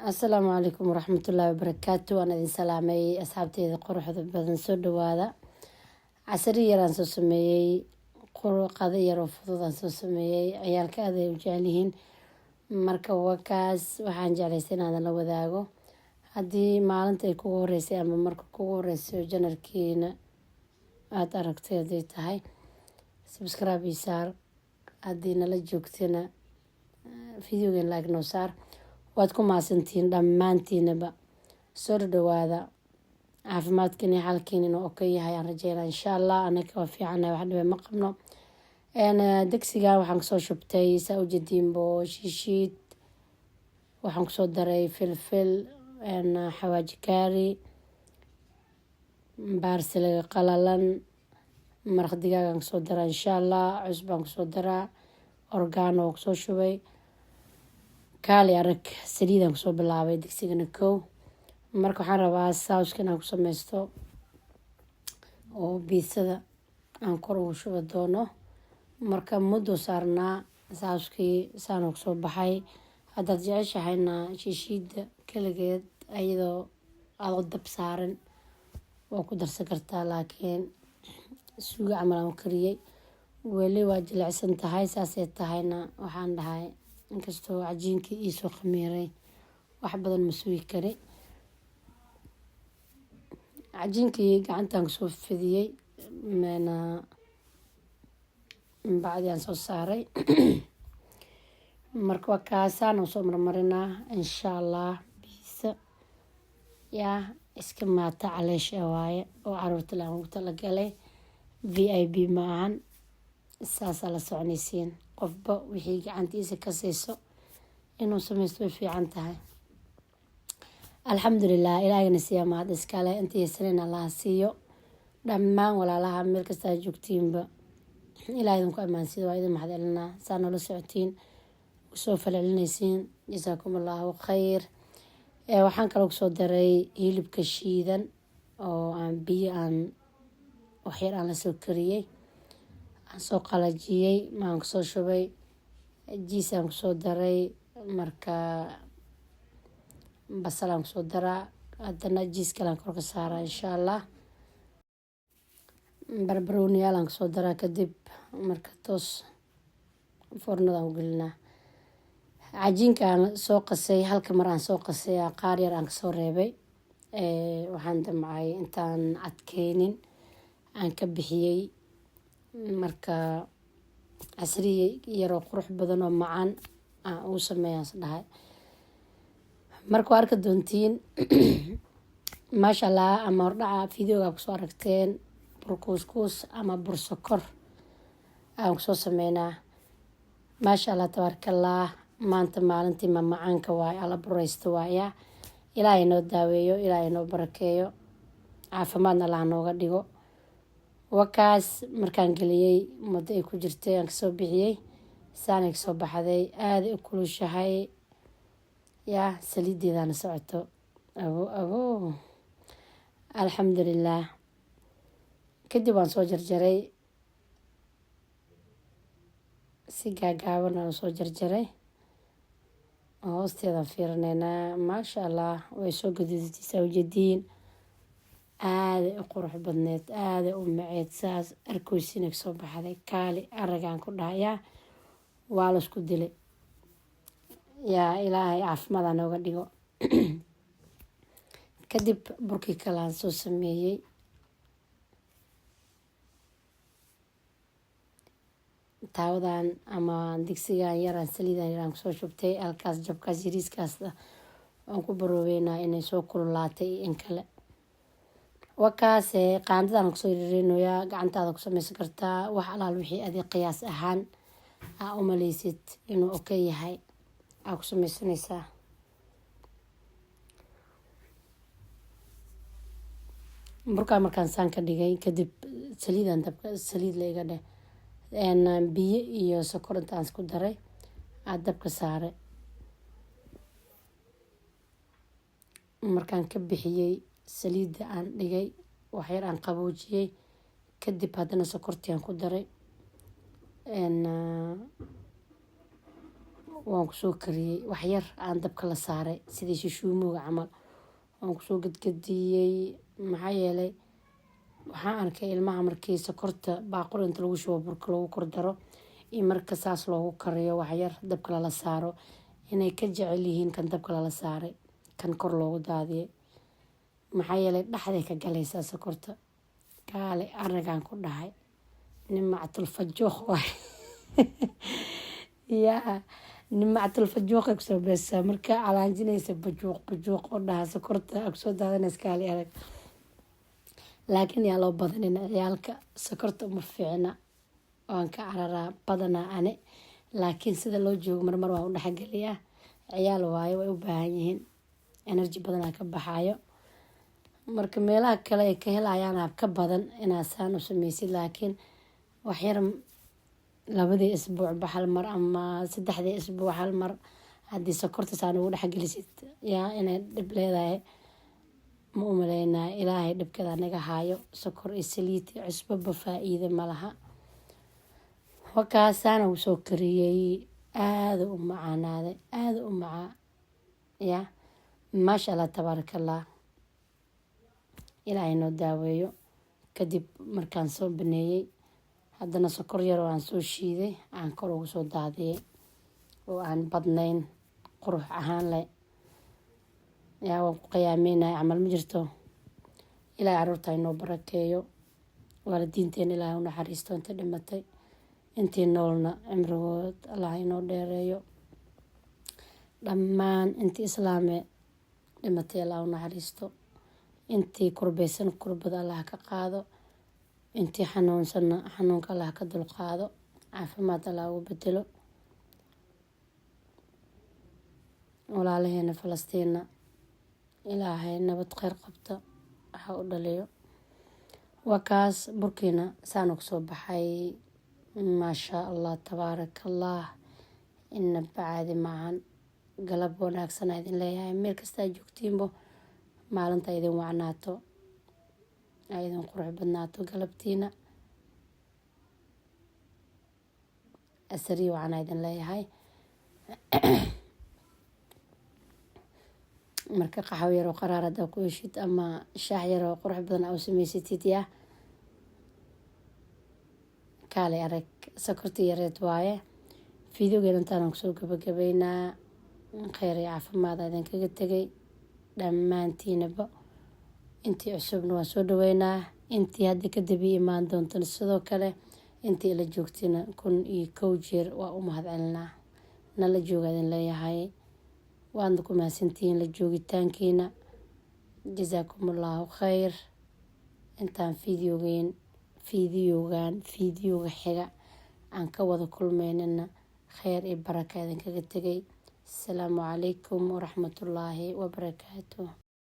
asalaamu calaykum waraxmatullaahi wabarakaatu. waan idin salaamay asxaabteyda quruxda badan, soo dhawaada. casari yaraan soo sameeyey, qado yaroo fudud aan soo sameeyey. ciyaalka aad ay u jecel yihiin, marka wakaas waxaan jeclaystay inaadan la wadaago. haddii maalinta ay kugu horeysay ama marka kugu horeyso janarkiina aada aragtay hadday tahay, subscribe ii saar. haddii nala joogtana videogan like noo saar. waad ku maasantihiin dhammaantiinaba. soo dhawaada. caafimaadkiina iyo xalkiina inuu oka yahay aan rajeynaa insha allah. anaga waa fiicanahay, wax dhibe ma qabno. degsigan waxaan kasoo shubtay saa ujeediinbo shiishiid. waxaan kusoo daray filfil, xawaaji kaari, baarsiliga qalalan, maraq digaagaan kusoo daraa insha allah. cusbaan kusoo daraa, orgaano oo kusoo shubay. kaali arag saliidaan kusoo bilaabay digsigana kow. marka waxaan rabaa sauska inaan ku sameysto oo biisada aan kor ugu shuba doono. marka muddo saarnaa sauskii saana kusoo baxay. haddaad jeceshahayna shiishiida kaligeed ayadoo aado dab saaran waa ku darsan kartaa, laakiin suuga camal aan kariyey weli waa jilicsan tahay. saasay tahayna waxaan dhahay inkastoo cajiinkii iisoo khamiiray wax badan ma sugi kari. cajiinkii gacantaan kusoo fidiyey, bacdi aan soo saaray. marka waa kaasaan soo marmarinaa insha allah. biisa yaa iska maata caleesha waaye oo caruurta laan ugu talagalay. VIP ma ahan. saasaa la soconaysiin. qofba wixii gacantiisa ka siiso inuu sameysto way fiican tahay. alxamdulilah, ilaahayna siiya mahad iskale. intii sanina allaha siiyo. dhammaan walaalaha meel kastaa joogtiinba ilaah idinku ammaansido. waa idin mahad celinaa saa noola socotiin, usoo falcelinaysiin. jasaakum allahu khayr. waxaan kaloo kusoo daray hilibka shiidan oo aan biyo aan waxyar aan lasoo kariyey, aan soo qalajiyey. maan kusoo shubay jiisaan kusoo daray. marka basalaan kusoo daraa. haddana jiis kalaan kor ka saaraa insha allah. barbarooniyaalaan kusoo daraa kadib. marka toos foornadaan u gelinaa. cajiinkaan soo qasay, halka mar aan soo qasay qaar yar aan kasoo reebay. waxaan damcay intaan adkeynin aan ka bixiyey. marka casriye yaroo qurux badan oo macaan aan ugu sameeyaas dhahay. marka waa arka doontiin maasha allah. ama hordhaca videoga kusoo aragteen burkuuskuus ama bursokor aan kusoo sameynaa. maasha allah tabaarakallah. maanta maalintii mamacaanka waaye, alla bureysta waaya. ilaahay noo daaweeyo, ilaahay noo barakeeyo, caafimaadna allah nooga dhigo. wakaas markaan geliyey muddo ay ku jirtay aan kasoo bixiyey. saanay kasoo baxday. aaday u kulushahay. yaa saliideedana socoto. abo alxamdulilah. kadib waan soo jarjaray si gaagaaban aan soo jarjaray. hoosteedaan fiirineynaa. maasha allah way soo gaduudaysaa ujeediin. aaday u qurux badneed, aaday u maceed. saas arkooysina kasoo baxday. kaali aragaan ku dhahayaa waa laisku dilay. yaa ilaahay caafimaada nooga dhigo. kadib burkii kale aan soo sameeyey. taawadan ama digsigan yaraan saliidan yaraan kusoo shubtay. halkaas jabkaas yariiskaas aan ku baroobeynaa inay soo kululaatay in kale. wakaas qaandadan kusoo yareynooyaa. gacantaada ku sameysan kartaa wax alaal wixii adig qiyaas ahaan aa u maleysid inuu oka yahay aa ku sameysanaysaa. burkaa markaan saan ka dhigay kadib saliidan dabka saliid la iga dheh biyo iyo sokor intaan isku daray aa dabka saare. markaan ka bixiyey saliidda aan dhigay waxyar aan qaboojiyey kadib haddana sokortii aan ku daray. waan kusoo kariyey waxyar aan dabka la saaray sidii shishuumooga camal waan kusoo gadgadiyey. maxaa yeelay waxaan arkay ilmaha markii sokorta baaquli inta lagu shubo burka lagu kordaro iyo marka saas loogu kariyo waxyar dabka lala saaro inay ka jecel yihiin kan dabka lala saaray kan kor loogu daadiyey. maxaa yeelay dhexday ka galaysaa sokorta. kaale aragaan ku dhahay nimactul fajooq waay yaa nimactul fajooqay kusoo beesaa markaa calaanjinaysa bajuuq oo dhaha sokorta agsoo daadanaysa. kaale arag laakiin yaa loo badanin ciyaalka sokorta uma fiicna waan ka cararaa badanaa ane laakiin sida loo joogo marmar waan u dhexgeliyaa. ciyaal waayo way u baahan yihiin energy badanaa ka baxaayo marka meelaha kale ay ka helayaan ka badan inaa saan u sameysid laakiin waxyar labadii isbuucba hal mar ama saddexdii isbuuc hal mar haddii sokorta saan ugu dhexgelisid yaa inay dhib leedahay ma u maleynaa. ilaahay dhibkeeda naga haayo. sokor iyo saliid iyo cusbaba faa-iida ma laha. wakaasaana uu soo kariyey aada u macaanaaday aada u macaa yaa maasha allah tabaarakallah. ilaahay noo daaweeyo. kadib markaan soo baneeyey haddana sokor yar oo aan soo shiiday aan kor ugu soo daadiyey oo aan badnayn qurux ahaan leh yaa waan ku qiyaameynaya camal ma jirto. ilaahay caruurta inoo barakeeyo. waalidiinteena ilaahay u naxariisto inta dhimatay intii noolna cimrigood allah inoo dheereeyo. dhammaan intii islaame dhimatay allah u naxariisto. intii kurbeysan kurbada allah ka qaado. intii xanuunsanna xanuunka allah ka dulqaado. caafimaad allah ugu bedelo. walaalaheena falastiina ilaahay nabad kheyr qabta waxa u dhaliyo. waa kaas burkiina saana kusoo baxay maasha allah tabaarakallah. ina bacaadi maahan. galab wanaagsan aa idin leeyahay meel kastaa joogtiinbo. maalinta idin wacnaato aa idin qurux badnaato. galabtiina asari wacan aa idin leeyahay. marka qaxwo yaroo qaraar hadaa ku heshid ama shaax yaroo qurux badan aa u samaysatid yaa kaale arag sokortii yareed waaye. fiidiyogeen intaanaan kusoo gabagabeynaa. kheyr iyo caafimaad aa idinkaga tegay dhammaantiinaba. intii cusubna waan soo dhaweynaa. intii hadda kadib ii imaan doontana sidoo kale. intii ila joogtina 1,000 jeer waa u mahadcelinaa. nala jooga idin leeyahay. waadna ku mahadsantihiin la joogitaankiina. jasaakumullahu kheyr. intaan fiidiyooga xiga aan ka wada kulmeynina kheyr iyo baraka idinkaga tegay. asalaamu calaykum waraxmatullaahi wabarakaatuh.